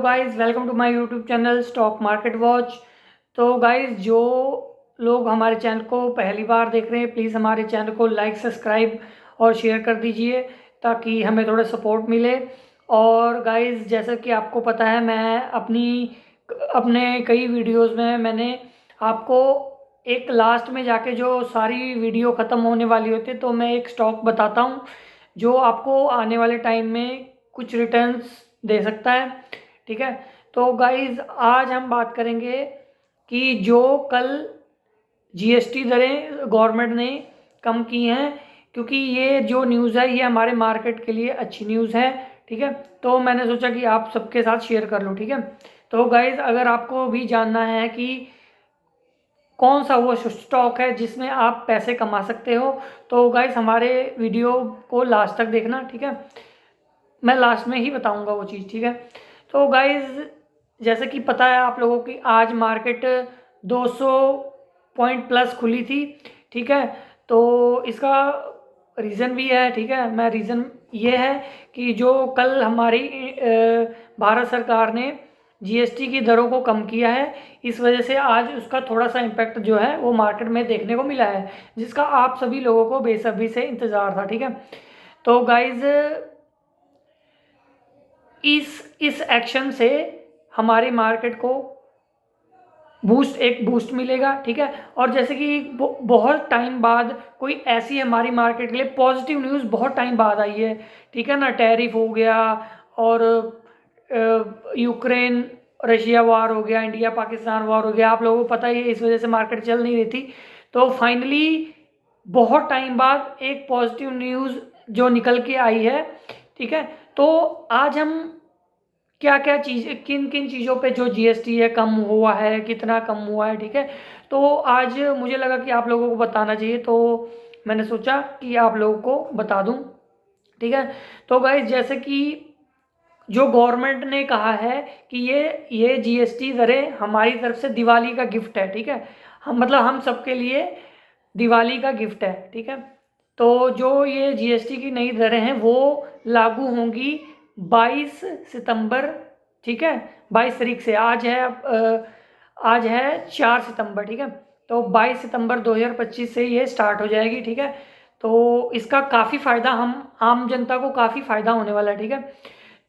Guys, welcome to my YouTube channel stock market watch. तो guys, जो लोग हमारे चैनल को पहली बार देख रहे हैं, प्लीज़ हमारे चैनल को लाइक, सब्सक्राइब और शेयर कर दीजिए ताकि हमें थोड़ा सपोर्ट मिले। और गाइस, जैसा कि आपको पता है, मैं अपने कई वीडियोस में मैंने आपको एक लास्ट में जाके जो सारी वीडियो ख़त्म होने वाली होती है तो मैं एक स्टॉक बताता हूँ जो आपको आने वाले टाइम में कुछ रिटर्न्स दे सकता है। ठीक है। तो गाइज, आज हम बात करेंगे कि जो कल जीएसटी दरें गवर्नमेंट ने कम की हैं, क्योंकि ये जो न्यूज़ है ये हमारे मार्केट के लिए अच्छी न्यूज़ है। ठीक है। तो मैंने सोचा कि आप सबके साथ शेयर कर लूँ। ठीक है। तो गाइज, अगर आपको भी जानना है कि कौन सा वो स्टॉक है जिसमें आप पैसे कमा सकते हो, तो गाइज हमारे वीडियो को लास्ट तक देखना। ठीक है। मैं लास्ट में ही बताऊंगा वो चीज़। ठीक है। तो गाइज, जैसे कि पता है आप लोगों की, आज मार्केट 200 पॉइंट प्लस खुली थी। ठीक है। तो इसका रीज़न भी है। ठीक है। मैं रीज़न ये है कि जो कल हमारी भारत सरकार ने जीएसटी की दरों को कम किया है, इस वजह से आज उसका थोड़ा सा इम्पैक्ट जो है वो मार्केट में देखने को मिला है, जिसका आप सभी लोगों को बेसब्री से इंतज़ार था। ठीक है। तो गाइज, इस एक्शन से हमारे मार्केट को एक बूस्ट मिलेगा। ठीक है। और जैसे कि बहुत टाइम बाद कोई ऐसी हमारी मार्केट के लिए पॉजिटिव न्यूज़ बहुत टाइम बाद आई है। ठीक है ना। टैरिफ हो गया, और यूक्रेन रशिया वार हो गया, इंडिया पाकिस्तान वार हो गया, आप लोगों को पता ही है, इस वजह से मार्केट चल नहीं रही थी। तो फाइनली बहुत टाइम बाद एक पॉजिटिव न्यूज़ जो निकल के आई है। ठीक है। तो आज हम क्या क्या चीज़, किन किन चीज़ों पे जो जीएसटी है कम हुआ है, कितना कम हुआ है। ठीक है। तो आज मुझे लगा कि आप लोगों को बताना चाहिए, तो मैंने सोचा कि आप लोगों को बता दूं। ठीक है। तो गाइस, जैसे कि जो गवर्नमेंट ने कहा है कि ये जीएसटी दरें हमारी तरफ से दिवाली का गिफ्ट है। ठीक है। हम सबके लिए दिवाली का गिफ्ट है। ठीक है। तो जो ये जीएसटी की नई दरें हैं वो लागू होंगी 22 सितंबर। ठीक है। 22 तारीख से। आज है 4 सितंबर। ठीक है। तो 22 सितंबर 2025 से ये स्टार्ट हो जाएगी। ठीक है। तो इसका काफ़ी फ़ायदा हम आम जनता को काफ़ी फ़ायदा होने वाला है। ठीक है।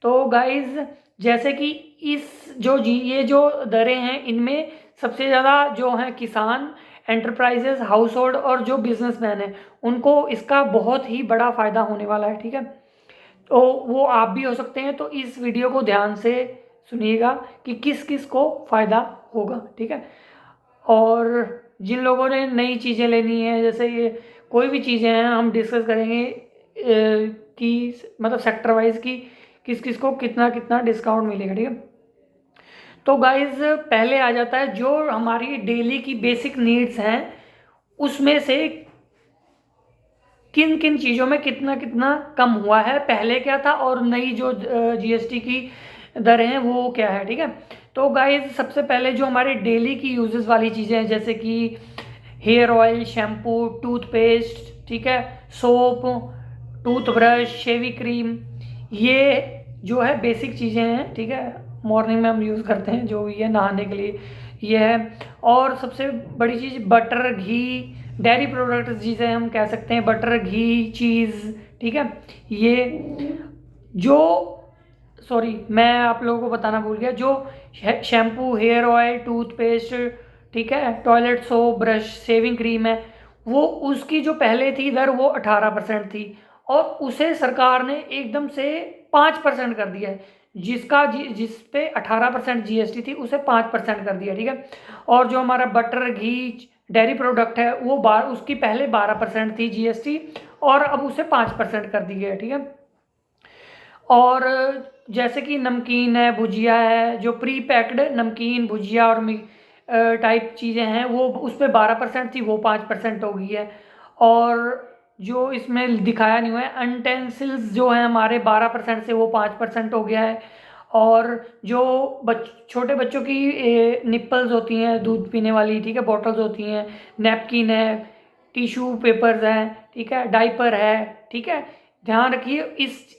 तो गाइज, जैसे कि ये जो दरें हैं, इनमें सबसे ज़्यादा जो हैं किसान, एंटरप्राइजेस, हाउस होल्ड और जो बिजनेसमैन हैं, उनको इसका बहुत ही बड़ा फ़ायदा होने वाला है। ठीक है। तो वो आप भी हो सकते हैं, तो इस वीडियो को ध्यान से सुनिएगा कि किस किस को फ़ायदा होगा। ठीक है। और जिन लोगों ने नई चीज़ें लेनी है, जैसे ये कोई भी चीज़ें हैं, हम डिस्कस करेंगे कि मतलब सेक्टर वाइज की किस किस को कितना कितना डिस्काउंट मिलेगा। ठीक है। तो गाइज, पहले आ जाता है जो हमारी डेली की बेसिक नीड्स हैं, उसमें से किन किन चीज़ों में कितना कितना कम हुआ है, पहले क्या था और नई जो जीएसटी की दरें हैं वो क्या है। ठीक है। तो गाइज, सबसे पहले जो हमारे डेली की यूजेस वाली चीज़ें हैं, जैसे कि हेयर ऑयल, शैम्पू, टूथपेस्ट, ठीक है, सोप, टूथब्रश, शेवी क्रीम, ये जो है बेसिक चीज़ें हैं। ठीक है। मॉर्निंग में हम यूज़ करते हैं, जो भी है नहाने के लिए ये है। और सबसे बड़ी चीज़ बटर, घी, डेयरी प्रोडक्ट जिसे हम कह सकते हैं, बटर, घी, चीज़। ठीक है। ये जो सॉरी, मैं आप लोगों को बताना भूल गया, जो शैम्पू, हेयर ऑयल, टूथपेस्ट, ठीक है, toilet soap, brush, shaving cream है, वो उसकी जो पहले थी दर वो 18% थी, और उसे सरकार ने एकदम से 5% कर दिया है। जिस पे 18% जीएसटी थी उसे 5% कर दिया। ठीक है। और जो हमारा बटर, घी, डेयरी प्रोडक्ट है, वो उसकी पहले 12% थी जीएसटी, और अब उसे 5% कर दी है। ठीक है। और जैसे कि नमकीन है, भुजिया है, जो प्री पैक्ड नमकीन, भुजिया और टाइप चीज़ें हैं, वो उस पर 12% थी, वो 5% हो गई है। और जो इसमें दिखाया नहीं हुआ है, अनटेंसिल्स जो हैं हमारे, 12% से वो 5% हो गया है। और जो छोटे बच्चों की निप्पल्स होती हैं दूध पीने वाली, ठीक है, बॉटल्स होती हैं, नैपकिन है, टिश्यू पेपर्स हैं, ठीक है, डाइपर है, ठीक है, ध्यान रखिए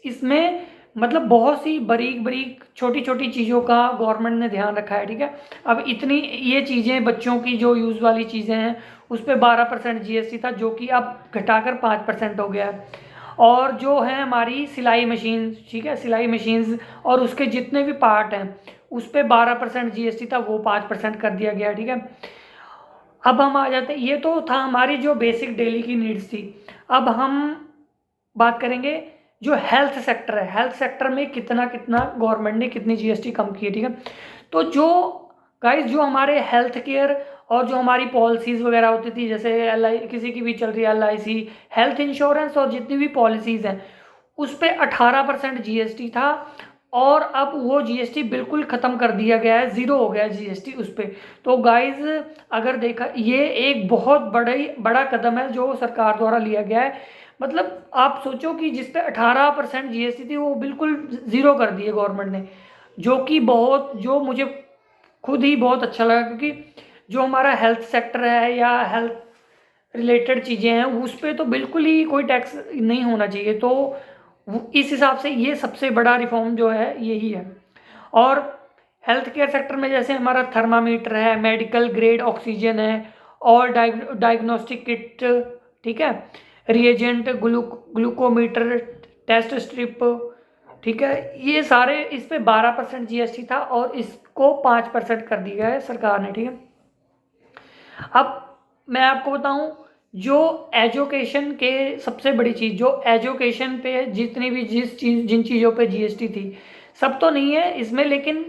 इसमें मतलब बहुत सी बारीक बारीक छोटी छोटी चीज़ों का गवर्नमेंट ने ध्यान रखा है, ठीक है। अब इतनी ये चीज़ें बच्चों की जो यूज़ वाली चीज़ें हैं उस पर 12% जीएसटी था, जो कि अब घटाकर 5% हो गया है। और जो है हमारी सिलाई मशीन, ठीक है, सिलाई मशीन्स और उसके जितने भी पार्ट हैं उस पर 12% जीएसटी था, वो 5% कर दिया गया, ठीक है। अब हम आ जाते हैं, ये तो था हमारी जो बेसिक डेली की नीड्स थी। अब हम बात करेंगे जो हेल्थ सेक्टर है, हेल्थ सेक्टर में कितना कितना गवर्नमेंट ने कितनी जीएसटी कम की है, ठीक है। तो जो गाइस जो हमारे हेल्थ केयर और जो हमारी पॉलिसीज़ वगैरह होती थी, जैसे किसी की भी चल रही है LIC, हेल्थ इंश्योरेंस और जितनी भी पॉलिसीज़ हैं उस पर 18% जीएसटी था, और अब वो जीएसटी बिल्कुल ख़त्म कर दिया गया है, ज़ीरो हो गया है जीएसटी उस पर। तो गाइस अगर देखा, ये एक बहुत बड़ा कदम है जो सरकार द्वारा लिया गया है। मतलब आप सोचो कि जिस पे 18% जीएसटी थी वो बिल्कुल ज़ीरो कर दी है गवर्नमेंट ने, जो कि बहुत, जो मुझे खुद ही बहुत अच्छा लगा, क्योंकि जो हमारा हेल्थ सेक्टर है या हेल्थ रिलेटेड चीज़ें हैं उस पर तो बिल्कुल ही कोई टैक्स नहीं होना चाहिए। तो इस हिसाब से ये सबसे बड़ा रिफॉर्म जो है यही है। और हेल्थ केयर सेक्टर में जैसे हमारा थर्मामीटर है, मेडिकल ग्रेड ऑक्सीजन है, और डायग्नोस्टिक किट, ठीक है, रिएजेंट, ग्लूकोमीटर, टेस्ट स्ट्रिप, ठीक है, ये सारे, इस पे 12% जीएसटी था और इसको 5% कर दिया है सरकार ने, ठीक है। अब मैं आपको बताऊं, जो एजुकेशन के सबसे बड़ी चीज़, जो एजुकेशन पे जितनी भी जिन चीज़ों पे जीएसटी थी, सब तो नहीं है इसमें, लेकिन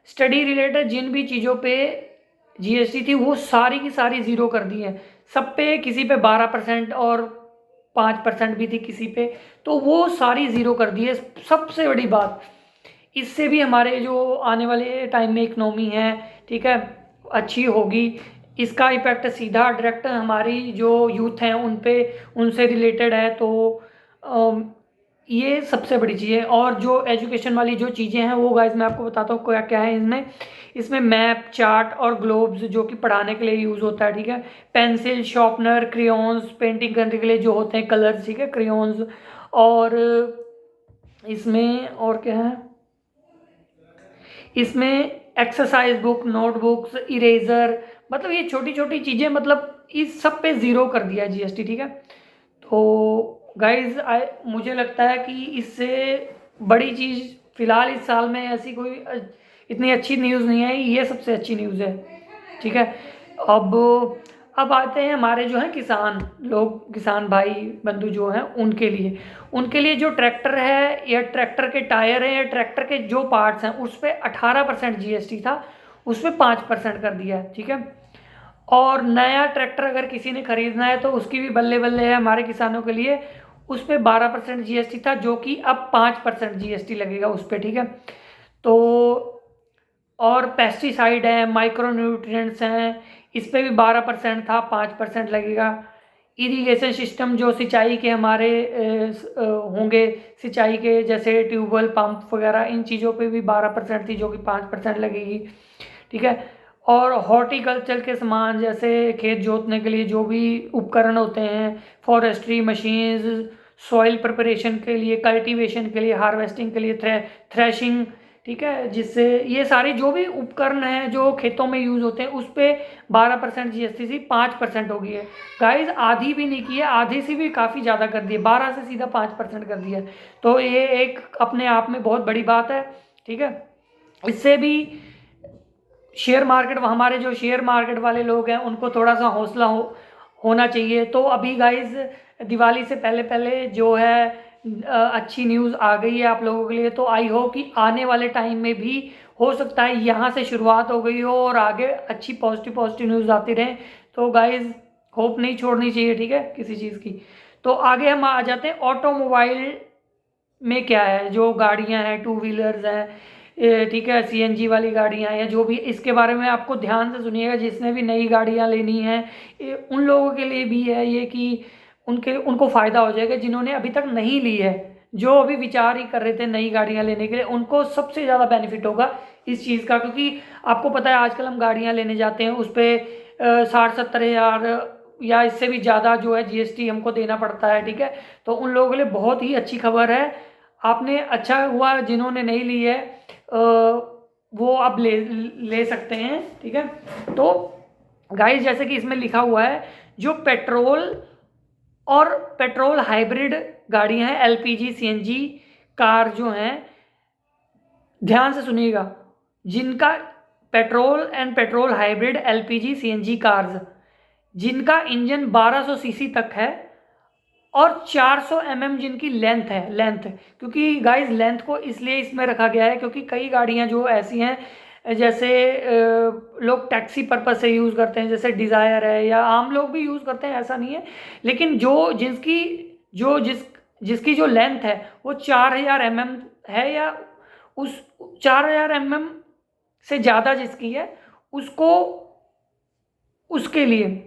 स्टडी रिलेटेड जिन भी चीज़ों पे जीएसटी थी वो सारी की सारी ज़ीरो कर दी है। सब पे, किसी पे 12% और 5% भी थी किसी पे, तो वो सारी ज़ीरो कर दी है। सबसे बड़ी बात, इससे भी हमारे जो आने वाले टाइम में इकनॉमी है, ठीक है, अच्छी होगी। इसका इफेक्ट सीधा डायरेक्ट हमारी जो यूथ हैं उन पे, उनसे रिलेटेड है। तो ये सबसे बड़ी चीज़ है। और जो एजुकेशन वाली जो चीज़ें हैं वो गाइस मैं आपको बताता हूँ क्या क्या है इसमें। इसमें मैप, चार्ट और ग्लोब्स जो कि पढ़ाने के लिए यूज़ होता है, ठीक है। पेंसिल, शार्पनर, क्रेयॉन्स, पेंटिंग करने के लिए जो होते हैं कलर्स, ठीक है, क्रेयॉन्स। और इसमें और क्या है, इसमें एक्सरसाइज बुक, नोटबुक्स, इरेजर, मतलब ये छोटी छोटी चीज़ें, मतलब इस सब पे ज़ीरो कर दिया जीएसटी, ठीक है। तो गाइज मुझे लगता है कि इससे बड़ी चीज़ फ़िलहाल इस साल में ऐसी कोई इतनी अच्छी न्यूज़ नहीं आई, ये सबसे अच्छी न्यूज़ है, ठीक है। अब आते हैं हमारे जो हैं किसान लोग, किसान भाई बंधु जो हैं उनके लिए जो ट्रैक्टर है या ट्रैक्टर के टायर हैं या ट्रैक्टर के जो पार्ट्स हैं उस पर 18% जीएसटी था, उस पर 5% कर दिया है, ठीक है। और नया ट्रैक्टर अगर किसी ने खरीदना है तो उसकी भी बल्ले बल्ले है हमारे किसानों के लिए। उस पर 12% जीएसटी था, जो कि अब 5% जीएसटी लगेगा उस पर, ठीक है। तो और पेस्टिसाइड है, माइक्रो न्यूट्रिएंट्स हैं, इस पे भी 12% था, 5% लगेगा। इरिगेशन सिस्टम जो सिंचाई के हमारे होंगे, सिंचाई के जैसे ट्यूबवेल, पंप वगैरह, इन चीज़ों पे भी 12% थी, जो कि 5% लगेगी, ठीक है। और हॉर्टिकल्चर के सामान जैसे खेत जोतने के लिए जो भी उपकरण होते हैं, फॉरेस्ट्री मशीन्स, सॉइल प्रिपरेशन के लिए, कल्टीवेशन के लिए, हार्वेस्टिंग के लिए, थ्रेशिंग, ठीक है, जिससे ये सारी जो भी उपकरण हैं जो खेतों में यूज़ होते हैं उस पर 12% जीएसटी से 5% हो गई है। गाइज आधी भी नहीं की है, आधी से भी काफ़ी ज़्यादा कर दी है, 12 से सीधा 5% कर दिया है। तो ये एक अपने आप में बहुत बड़ी बात है, ठीक है। इससे भी शेयर मार्केट, हमारे जो शेयर मार्केट वाले लोग हैं उनको थोड़ा सा हौसला होना चाहिए। तो अभी गाइज दिवाली से पहले पहले जो है अच्छी न्यूज़ आ गई है आप लोगों के लिए। तो आई होप कि आने वाले टाइम में भी हो सकता है यहाँ से शुरुआत हो गई हो और आगे अच्छी पॉजिटिव न्यूज़ आती रहे। तो गाइज होप नहीं छोड़नी चाहिए, ठीक है, किसी चीज़ की। तो आगे हम आ जाते हैं ऑटोमोबाइल में क्या है, जो गाड़ियां हैं, टू व्हीलर्स हैं, ठीक है, सीएनजी वाली गाड़ियां हैं, या जो भी, इसके बारे में आपको ध्यान से सुनिएगा। जिसने भी नई गाड़ियां लेनी है उन लोगों के लिए भी है ये कि उनको फ़ायदा हो जाएगा, जिन्होंने अभी तक नहीं ली है, जो अभी विचार ही कर रहे थे नई गाड़ियां लेने के लिए, उनको सबसे ज़्यादा बेनिफिट होगा इस चीज़ का। क्योंकि आपको पता है आजकल हम गाड़ियाँ लेने जाते हैं उस पर 60-70 हज़ार या इससे भी ज़्यादा जो है जीएसटी हमको देना पड़ता है, ठीक है। तो उन लोगों के लिए बहुत ही अच्छी खबर है। आपने अच्छा हुआ जिन्होंने नहीं ली है, वो आप ले सकते हैं, ठीक है। तो गाइस जैसे कि इसमें लिखा हुआ है, जो पेट्रोल और पेट्रोल हाइब्रिड गाड़ियां हैं, एलपीजी सीएनजी कार जो हैं, ध्यान से सुनिएगा, जिनका petrol and petrol hybrid LPG CNG cars जिनका इंजन 1200 सीसी तक है और 400 जिनकी लेंथ है, लेंथ, क्योंकि गाइस लेंथ को इसलिए इसमें रखा गया है क्योंकि कई गाड़ियां जो ऐसी हैं जैसे लोग टैक्सी पर्पस से यूज़ करते हैं, जैसे डिज़ायर है, या आम लोग भी यूज़ करते हैं, ऐसा नहीं है, लेकिन जिसकी जो लेंथ है वो 4000 है, या उस 4000 से ज़्यादा जिसकी है, उसको उसके लिए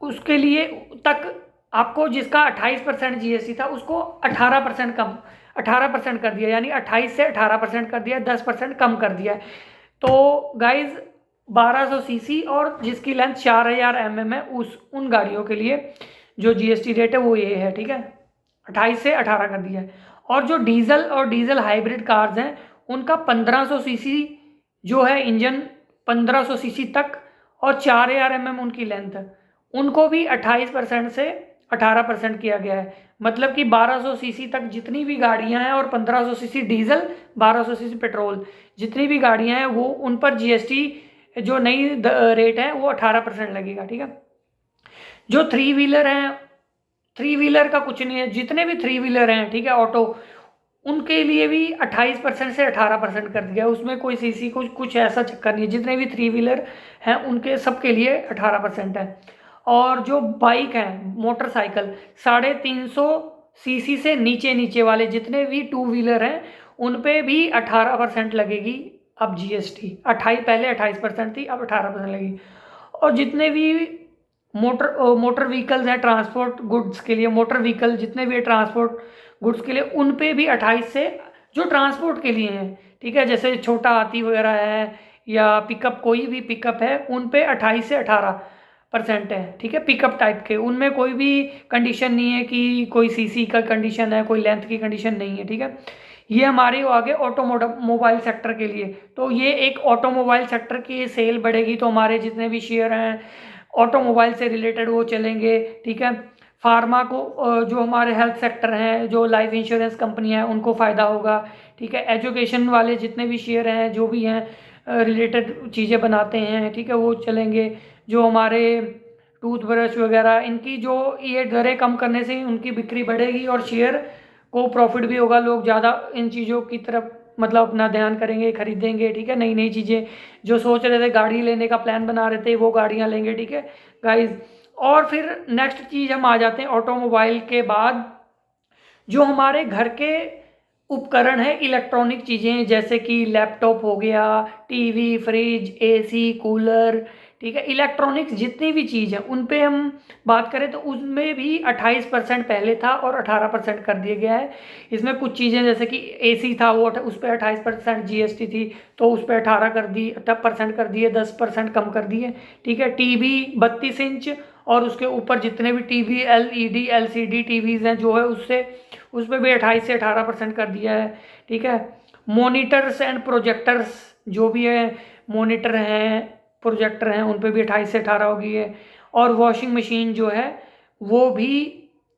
उसके लिए तक आपको, जिसका 28% जीएसटी था उसको 18% कम, 18% कर दिया, यानी 28 से 18% कर दिया, 10% कम कर दिया है। तो गाइज 1200 सीसी और जिसकी लेंथ 4000 है, उन गाड़ियों के लिए जो जीएसटी रेट है वो ये है, ठीक है, 28 से 18 कर दिया है। और जो डीजल और डीजल हाइब्रिड कार्स हैं उनका 1500 सीसी जो है इंजन, 1500 सीसी तक, और 4000 उनकी लेंथ है, उनको भी 28% से 18% किया गया है। मतलब कि 1200 सीसी तक जितनी भी गाड़ियां हैं और 1500 सीसी डीजल, 1200 सीसी पेट्रोल, जितनी भी गाड़ियां हैं वो उन पर जीएसटी जो नई रेट है वो 18% लगेगा, ठीक है। जो थ्री व्हीलर हैं, थ्री व्हीलर का कुछ नहीं है, जितने भी थ्री व्हीलर हैं, ठीक है, ऑटो, उनके लिए भी 28% से 18% कर दिया, उसमें कोई सीसी कुछ ऐसा चक्कर नहीं है, जितने भी थ्री व्हीलर हैं उनके सबके लिए 18% है। और जो बाइक हैं, मोटरसाइकिल, 350 सीसी से नीचे नीचे वाले जितने भी टू व्हीलर हैं उन पे भी 18% लगेगी अब जीएसटी। 28, पहले 28% थी, अब 18% लगेगी। और जितने भी मोटर व्हीकल्स हैं ट्रांसपोर्ट गुड्स के लिए, मोटर व्हीकल जितने भी ट्रांसपोर्ट गुड्स के लिए, उन पे भी 28 से, जो ट्रांसपोर्ट के लिए हैं, ठीक है, जैसे छोटा हाथी वगैरह है या पिकअप, कोई भी पिकअप है, उन पे 28 से 18% है, ठीक है। पिकअप टाइप के उनमें कोई भी कंडीशन नहीं है कि कोई सीसी का कंडीशन है, कोई लेंथ की कंडीशन नहीं है, ठीक है। ये हमारे आगे ऑटोमोबाइल सेक्टर के लिए, तो ये एक ऑटोमोबाइल सेक्टर की सेल बढ़ेगी तो हमारे जितने भी शेयर हैं ऑटोमोबाइल से रिलेटेड वो चलेंगे, ठीक है। फार्मा को, जो हमारे हेल्थ सेक्टर हैं, जो लाइफ इंश्योरेंस कंपनियां हैं उनको फ़ायदा होगा, ठीक है। एजुकेशन वाले जितने भी शेयर हैं, जो भी हैं रिलेटेड चीज़ें बनाते हैं, ठीक है, वो चलेंगे। जो हमारे टूथब्रश वगैरह, इनकी जो ये दरें कम करने से उनकी बिक्री बढ़ेगी और शेयर को प्रॉफिट भी होगा, लोग ज़्यादा इन चीज़ों की तरफ मतलब अपना ध्यान करेंगे, खरीदेंगे, ठीक है। नई नई चीज़ें जो सोच रहे थे, गाड़ी लेने का प्लान बना रहे थे, वो गाड़ियाँ लेंगे, ठीक है गाइज। और फिर नेक्स्ट चीज़ हम आ जाते हैं ऑटोमोबाइल के बाद, जो हमारे घर के उपकरण है, इलेक्ट्रॉनिक चीज़ें, जैसे कि लैपटॉप हो गया, टीवी, फ्रिज, एसी, कूलर, ठीक है, इलेक्ट्रॉनिक्स जितनी भी चीज़ है उन पे हम बात करें तो उनमें भी 28% पहले था और 18% कर दिया गया है। इसमें कुछ चीज़ें जैसे कि एसी था, वो उस पर 28% जीएसटी थी, तो उस पर 18 कर दी, 10% कर दिए, 10% कम कर दिए, ठीक है। टीवी 32 इंच और उसके ऊपर जितने भी टीवी, एलईडी, एलसीडी टीवीज़ हैं जो है, उस पर भी 28 से 18% कर दिया है, ठीक है। मोनीटर्स एंड प्रोजेक्टर्स जो भी है, मोनीटर हैं, प्रोजेक्टर हैं, उन पर भी 28 से 18 हो गई है। और वॉशिंग मशीन जो है वो भी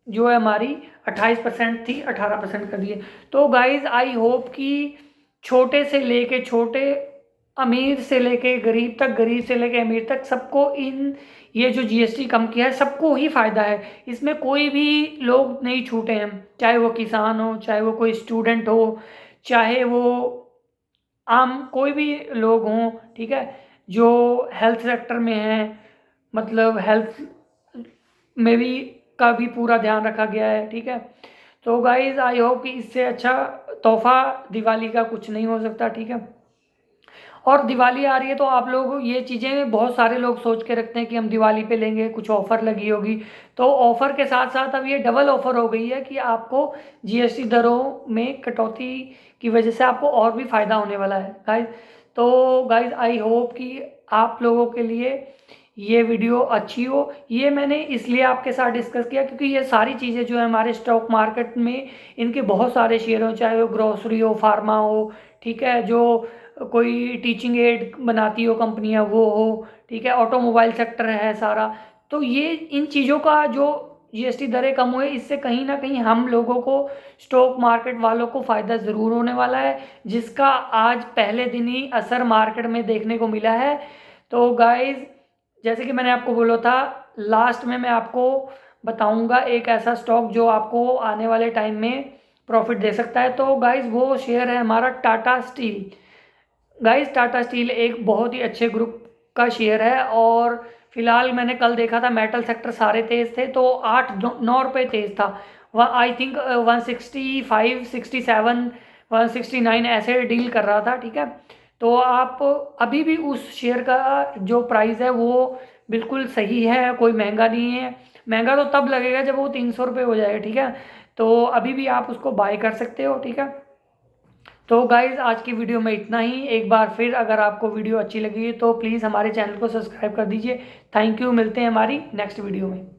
जो है हमारी 28% थी, 18% कर दी है। तो गाइज आई होप कि छोटे से लेके छोटे, अमीर से लेके गरीब तक, गरीब से लेके अमीर तक, सबको इन ये जो जीएसटी कम किया है सबको ही फ़ायदा है। इसमें कोई भी लोग नहीं छूटे हैं, चाहे वो किसान हो, चाहे वो कोई स्टूडेंट हो, चाहे वो आम कोई भी लोग हों, ठीक है, जो हेल्थ सेक्टर में हैं, मतलब हेल्थ में भी का भी पूरा ध्यान रखा गया है, ठीक है। तो गाइज आई होप कि इससे अच्छा तोहफा दिवाली का कुछ नहीं हो सकता, ठीक है। और दिवाली आ रही है तो आप लोग ये चीज़ें, बहुत सारे लोग सोच के रखते हैं कि हम दिवाली पे लेंगे, कुछ ऑफ़र लगी होगी, तो ऑफ़र के साथ साथ अब ये डबल ऑफ़र हो गई है कि आपको जीएसटी दरों में कटौती की वजह से आपको और भी फ़ायदा होने वाला है गाइज। तो गाइज आई होप कि आप लोगों के लिए ये वीडियो अच्छी हो। ये मैंने इसलिए आपके साथ डिस्कस किया क्योंकि ये सारी चीज़ें जो है हमारे स्टॉक मार्केट में इनके बहुत सारे शेयर हो, चाहे वो ग्रोसरी हो, फार्मा हो, ठीक है, जो कोई टीचिंग एड बनाती हो कंपनियां वो हो, ठीक है, ऑटोमोबाइल सेक्टर है सारा। तो ये इन चीज़ों का जो जीएसटी दरें कम हुए, इससे कहीं ना कहीं हम लोगों को, स्टॉक मार्केट वालों को फ़ायदा ज़रूर होने वाला है, जिसका आज पहले दिन ही असर मार्केट में देखने को मिला है। तो गाइज, जैसे कि मैंने आपको बोला था, लास्ट में मैं आपको बताऊंगा एक ऐसा स्टॉक जो आपको आने वाले टाइम में प्रॉफिट दे सकता है। तो गाइज वो शेयर है हमारा Tata steel. Guys Tata steel एक बहुत ही अच्छे ग्रुप का शेयर है, और फिलहाल मैंने कल देखा था मेटल सेक्टर सारे तेज थे, तो 8-9 रुपये तेज था। वह आई थिंक 165, 67, 169 ऐसे डील कर रहा था, ठीक है। तो आप अभी भी उस शेयर का जो प्राइस है वो बिल्कुल सही है, कोई महंगा नहीं है। महंगा तो तब लगेगा जब वो 300 रुपये हो जाएगा, ठीक है। तो अभी भी आप उसको बाय कर सकते हो, ठीक है। तो गाइज़ आज की वीडियो में इतना ही। एक बार फिर अगर आपको वीडियो अच्छी लगी तो प्लीज़ हमारे चैनल को सब्सक्राइब कर दीजिए। थैंक यू, मिलते हैं हमारी नेक्स्ट वीडियो में।